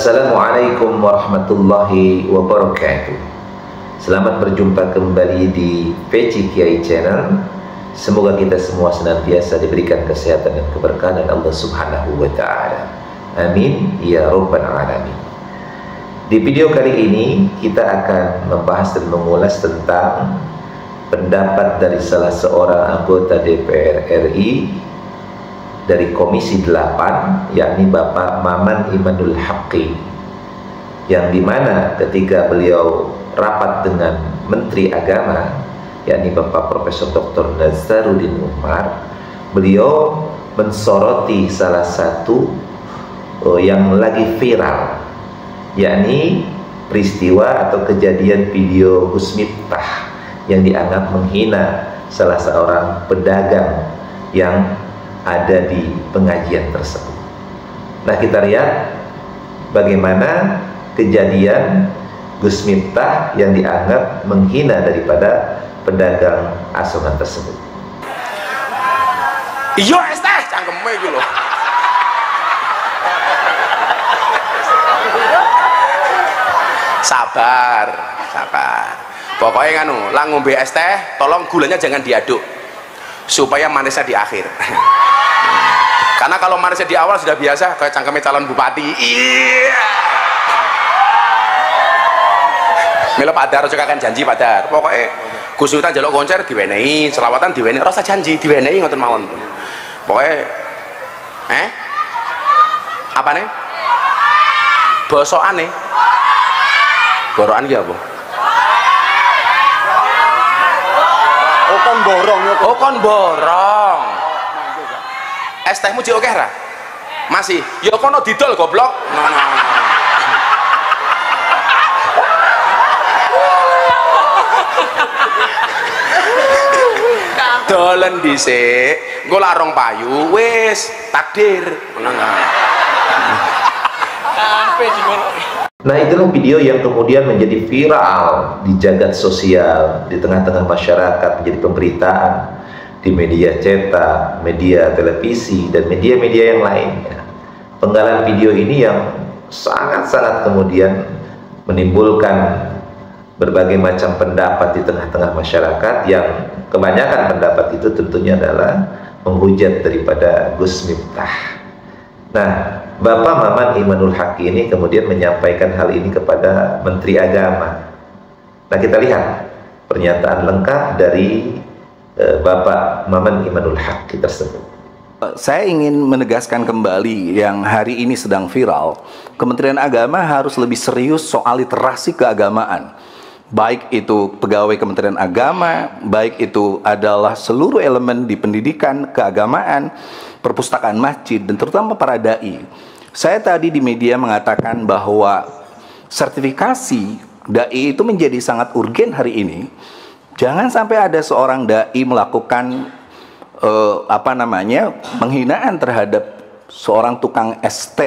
Assalamualaikum warahmatullahi wabarakatuh. Selamat berjumpa kembali di Peci Kiai Channel. Semoga kita semua senantiasa diberikan kesehatan dan keberkahan dari Allah Subhanahu wa Ta'ala. Amin ya rabbal alamin. Di video kali ini kita akan membahas dan mengulas tentang pendapat dari salah seorang anggota DPR RI dari Komisi 8, yakni Bapak Maman Imanul Haqqi, yang dimana ketika beliau rapat dengan Menteri Agama, yakni Bapak Profesor Dr. Nazaruddin Umar, beliau mensoroti salah satu yang lagi viral, yakni peristiwa atau kejadian video Gus Miftah yang dianggap menghina salah seorang pedagang yang ada di pengajian tersebut. Nah, kita lihat bagaimana kejadian Gus Miftah yang dianggap menghina daripada pedagang asongan tersebut. Iya, teh cangkeme iki lho. Sabar. Pokoknya nganu, lah ngombe es teh, tolong gulanya jangan diaduk supaya manisnya di akhir. Karena kalau manisnya di awal sudah biasa, kayak cangkeme calon bupati. Iya. Mila padar juga kan janji padar. Pokoknya Gus Miftah njaluk konser diwenehi, selawatan diwenehi, rasa janji diwenehi ngoten mawon. Pokoknya apa nih? Bosokane. Borokan ki apa? Oh kon borong ya. Oh kon borong. Es tehmu jek akeh ra? Masih. Ya kono didol goblok. Dolen dhisik, engko larong payu wis takdir. Nah, itulah video yang kemudian menjadi viral di jagat sosial, di tengah-tengah masyarakat, menjadi pemberitaan di media cetak, media televisi, dan media-media yang lainnya. Penggalan video ini yang sangat-sangat kemudian menimbulkan berbagai macam pendapat di tengah-tengah masyarakat, yang kebanyakan pendapat itu tentunya adalah menghujat daripada Gus Miftah. Nah, Bapak Maman Imanul Haqqi ini kemudian menyampaikan hal ini kepada Menteri Agama. Nah, kita lihat pernyataan lengkap dari Bapak Maman Imanul Haqqi tersebut. Saya ingin menegaskan kembali yang hari ini sedang viral. Kementerian Agama harus lebih serius soal literasi keagamaan. Baik itu pegawai Kementerian Agama, baik itu adalah seluruh elemen di pendidikan, keagamaan, perpustakaan masjid, dan terutama para dai. Saya tadi di media mengatakan bahwa sertifikasi dai itu menjadi sangat urgen hari ini. Jangan sampai ada seorang dai melakukan penghinaan terhadap seorang tukang ST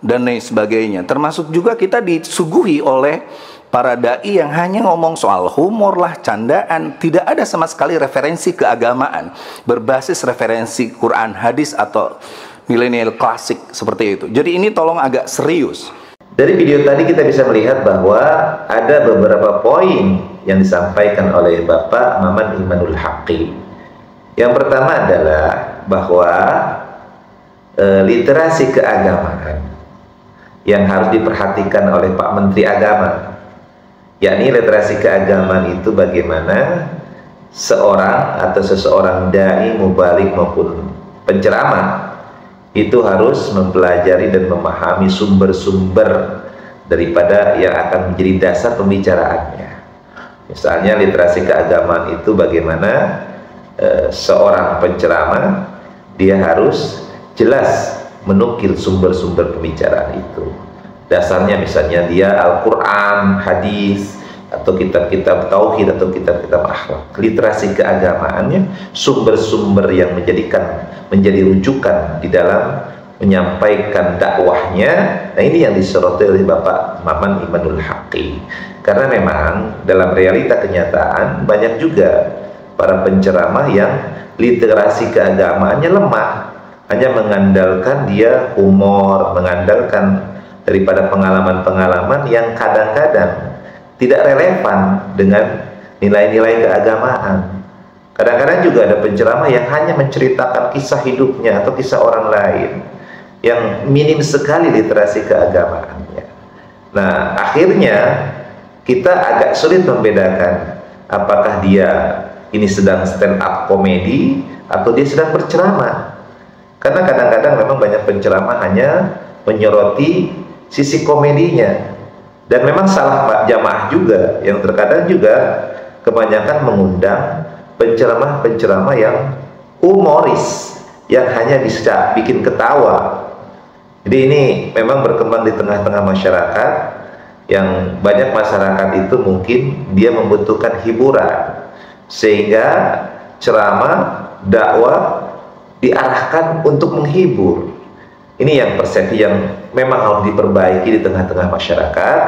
dan lain sebagainya. Termasuk juga kita disuguhi oleh para dai yang hanya ngomong soal humor lah, candaan, tidak ada sama sekali referensi keagamaan berbasis referensi Quran, hadis atau milenial klasik seperti itu. Jadi ini tolong agak serius. Dari video tadi kita bisa melihat bahwa ada beberapa poin yang disampaikan oleh Bapak Maman Imanul Haqqi. Yang pertama adalah bahwa literasi keagamaan yang harus diperhatikan oleh Pak Menteri Agama, yakni literasi keagamaan itu bagaimana seorang atau seseorang dai, mubalik maupun penceramah itu harus mempelajari dan memahami sumber-sumber daripada yang akan menjadi dasar pembicaraannya. Misalnya literasi keagamaan itu bagaimana seorang penceramah dia harus jelas menukil sumber-sumber pembicaraan itu. Dasarnya misalnya dia Al-Quran, hadis, atau kitab-kitab tauhid, atau kitab-kitab akhlak. Literasi keagamaannya sumber-sumber yang menjadi rujukan di dalam menyampaikan dakwahnya. Nah, ini yang disoroti oleh Bapak Maman Imanul Haqqi. Karena memang dalam realita kenyataan banyak juga para penceramah yang literasi keagamaannya lemah, hanya mengandalkan dia humor, mengandalkan daripada pengalaman-pengalaman yang kadang-kadang tidak relevan dengan nilai-nilai keagamaan. Kadang-kadang juga ada penceramah yang hanya menceritakan kisah hidupnya atau kisah orang lain, yang minim sekali literasi keagamaannya. Nah, akhirnya kita agak sulit membedakan apakah dia ini sedang stand up komedi atau dia sedang berceramah. Karena kadang-kadang memang banyak penceramah hanya menyoroti sisi komedinya, dan memang salah jamaah juga yang terkadang juga kebanyakan mengundang penceramah-penceramah yang humoris, yang hanya bisa bikin ketawa. Jadi ini memang berkembang di tengah-tengah masyarakat, yang banyak masyarakat itu mungkin dia membutuhkan hiburan, sehingga ceramah, dakwah diarahkan untuk menghibur. Ini yang persepsi yang memang harus diperbaiki di tengah-tengah masyarakat,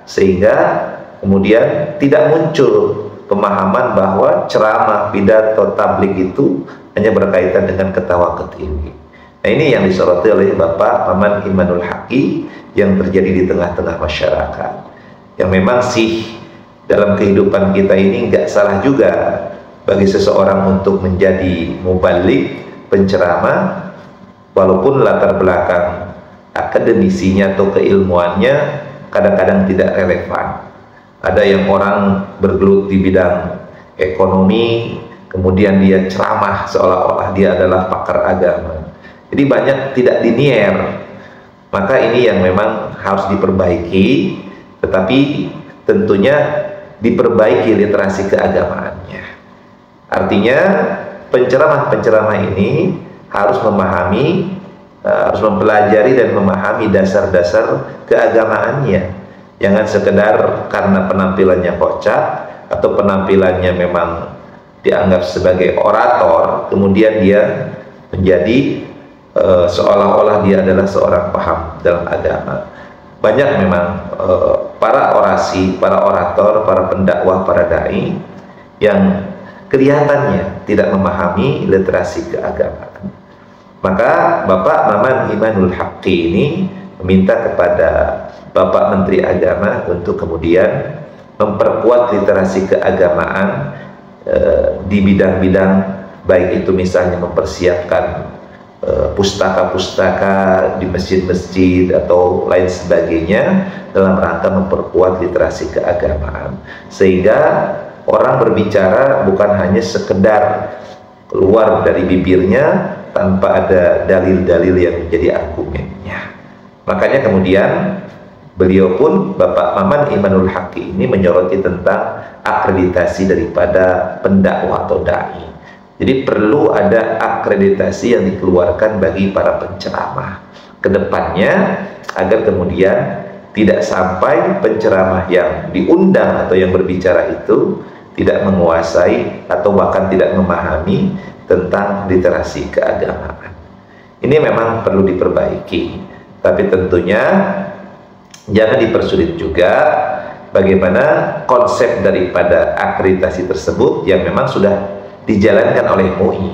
sehingga kemudian tidak muncul pemahaman bahwa ceramah, pidato, tabligh itu hanya berkaitan dengan ketawa ketiwi. Nah, ini yang disoroti oleh Bapak Maman Imanul Haqqi yang terjadi di tengah-tengah masyarakat. Yang memang sih dalam kehidupan kita ini nggak salah juga bagi seseorang untuk menjadi mubalik, penceramah, walaupun latar belakang akademisinya atau keilmuannya kadang-kadang tidak relevan. Ada yang orang bergelut di bidang ekonomi, kemudian dia ceramah seolah-olah dia adalah pakar agama. Jadi banyak tidak linier. Maka ini yang memang harus diperbaiki, tetapi tentunya diperbaiki literasi keagamaannya. Artinya penceramah-penceramah ini harus memahami, harus mempelajari dan memahami dasar-dasar keagamaannya. Jangan sekedar karena penampilannya kocak atau penampilannya memang dianggap sebagai orator, kemudian dia menjadi seolah-olah dia adalah seorang paham dalam agama. Banyak memang para orasi, para orator, para pendakwah, para dai yang kelihatannya tidak memahami literasi keagamaan. Maka Bapak Maman Imanul Haqqi ini meminta kepada Bapak Menteri Agama untuk kemudian memperkuat literasi keagamaan di bidang-bidang, baik itu misalnya mempersiapkan pustaka-pustaka di masjid-masjid atau lain sebagainya dalam rangka memperkuat literasi keagamaan, sehingga orang berbicara bukan hanya sekedar keluar dari bibirnya tanpa ada dalil-dalil yang menjadi argumennya. Makanya kemudian beliau pun, Bapak Maman Imanul Haqqi ini, menyoroti tentang akreditasi daripada pendakwah atau dai. Jadi perlu ada akreditasi yang dikeluarkan bagi para penceramah ke depannya, agar kemudian tidak sampai penceramah yang diundang atau yang berbicara itu tidak menguasai atau bahkan tidak memahami tentang literasi keagamaan. Ini memang perlu diperbaiki, tapi tentunya jangan dipersulit juga bagaimana konsep daripada akreditasi tersebut yang memang sudah dijalankan oleh MUI.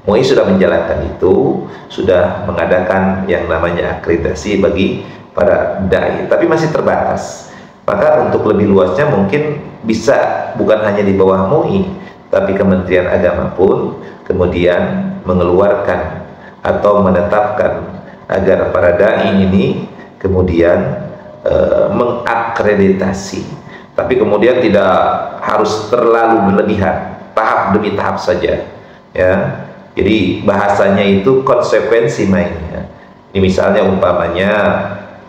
MUI sudah menjalankan itu, sudah mengadakan yang namanya akreditasi bagi para dai, tapi masih terbatas. Maka untuk lebih luasnya mungkin bisa bukan hanya di bawah MUI, tapi Kementerian Agama pun kemudian mengeluarkan atau menetapkan agar para dai ini kemudian mengakreditasi, tapi kemudian tidak harus terlalu berlebihan, tahap demi tahap saja, ya. Jadi bahasanya itu konsekuensi mainnya. Ini misalnya umpamanya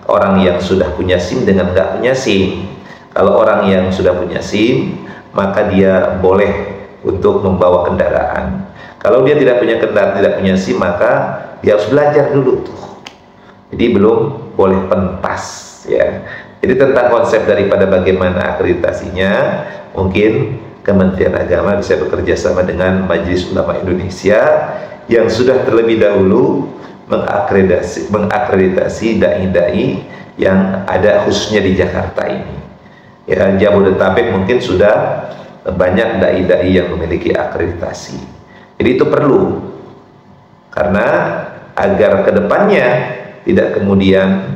orang yang sudah punya SIM dengan nggak punya SIM. Kalau orang yang sudah punya SIM, maka dia boleh untuk membawa kendaraan. Kalau dia tidak punya kendaraan, tidak punya SIM, maka dia harus belajar dulu tuh. Jadi belum boleh pentas, ya. Jadi tentang konsep daripada bagaimana akreditasinya, mungkin Kementerian Agama bisa bekerja sama dengan Majelis Ulama Indonesia yang sudah terlebih dahulu mengakreditasi dai-dai yang ada khususnya di Jakarta ini. Ya, Jabodetabek mungkin sudah banyak dai-dai yang memiliki akreditasi. Jadi itu perlu, karena agar kedepannya tidak kemudian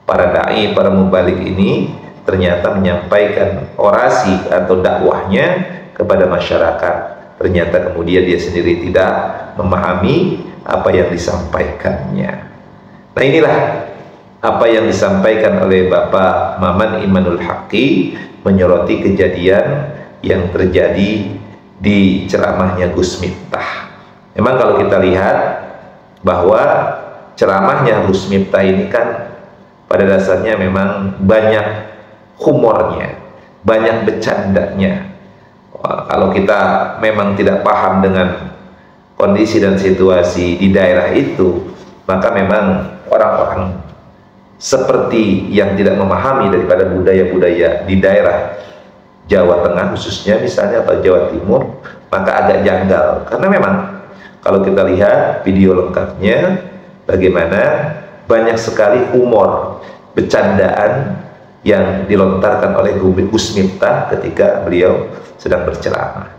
para dai, para mubalik ini ternyata menyampaikan orasi atau dakwahnya kepada masyarakat, ternyata kemudian dia sendiri tidak memahami apa yang disampaikannya. Nah, inilah apa yang disampaikan oleh Bapak Maman Imanul Haqqi menyoroti kejadian yang terjadi di ceramahnya Gus Miftah. Memang kalau kita lihat bahwa ceramahnya Gus Miftah ini kan pada dasarnya memang banyak humornya, banyak bercandanya. Kalau kita memang tidak paham dengan kondisi dan situasi di daerah itu, maka memang orang-orang seperti yang tidak memahami daripada budaya-budaya di daerah Jawa Tengah khususnya misalnya, atau Jawa Timur, maka agak janggal. Karena memang kalau kita lihat video lengkapnya, bagaimana banyak sekali humor, bercandaan yang dilontarkan oleh Gus Miftah ketika beliau sedang berceramah.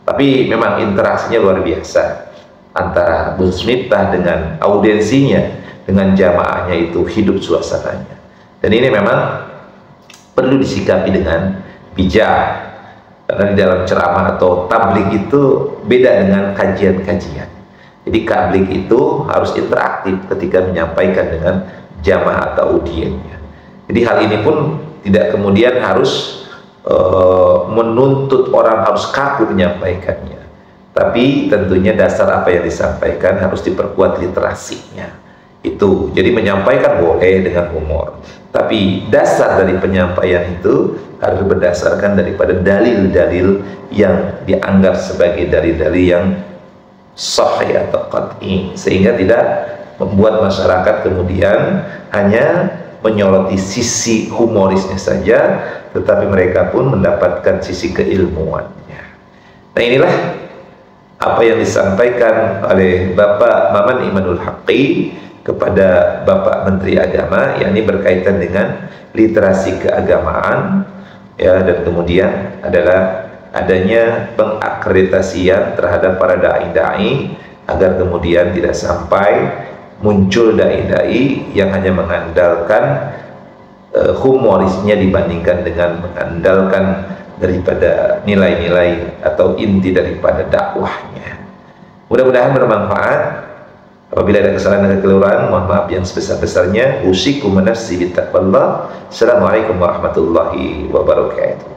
Tapi memang interaksinya luar biasa antara Gus Miftah dengan audiensinya, dengan jamaahnya itu hidup suasananya. Dan ini memang perlu disikapi dengan bijak, karena di dalam ceramah atau tabligh itu beda dengan kajian-kajian. Jadi tabligh itu harus interaktif ketika menyampaikan dengan jamaah atau audiennya. Jadi hal ini pun tidak kemudian harus menuntut orang harus kaku menyampaikannya, tapi tentunya dasar apa yang disampaikan harus diperkuat literasinya. Itu jadi menyampaikan boleh dengan humor, tapi dasar dari penyampaian itu harus berdasarkan daripada dalil-dalil yang dianggap sebagai dalil-dalil yang sahih atau qat'i, sehingga tidak membuat masyarakat kemudian hanya menyoroti sisi humorisnya saja, tetapi mereka pun mendapatkan sisi keilmuannya. Nah, inilah apa yang disampaikan oleh Bapak Maman Imanul Haqqi kepada Bapak Menteri Agama, yakni berkaitan dengan literasi keagamaan, ya, dan kemudian adalah adanya pengakreditasian terhadap para dai-dai agar kemudian tidak sampai muncul dai-dai yang hanya mengandalkan humorisnya dibandingkan dengan mengandalkan daripada nilai-nilai atau inti daripada dakwahnya. Mudah-mudahan bermanfaat. Apabila ada kesalahan dan kekeliruan, mohon maaf yang sebesar-besarnya. Usikum wa nafsi bittaqwallah. Assalamualaikum warahmatullahi wabarakatuh.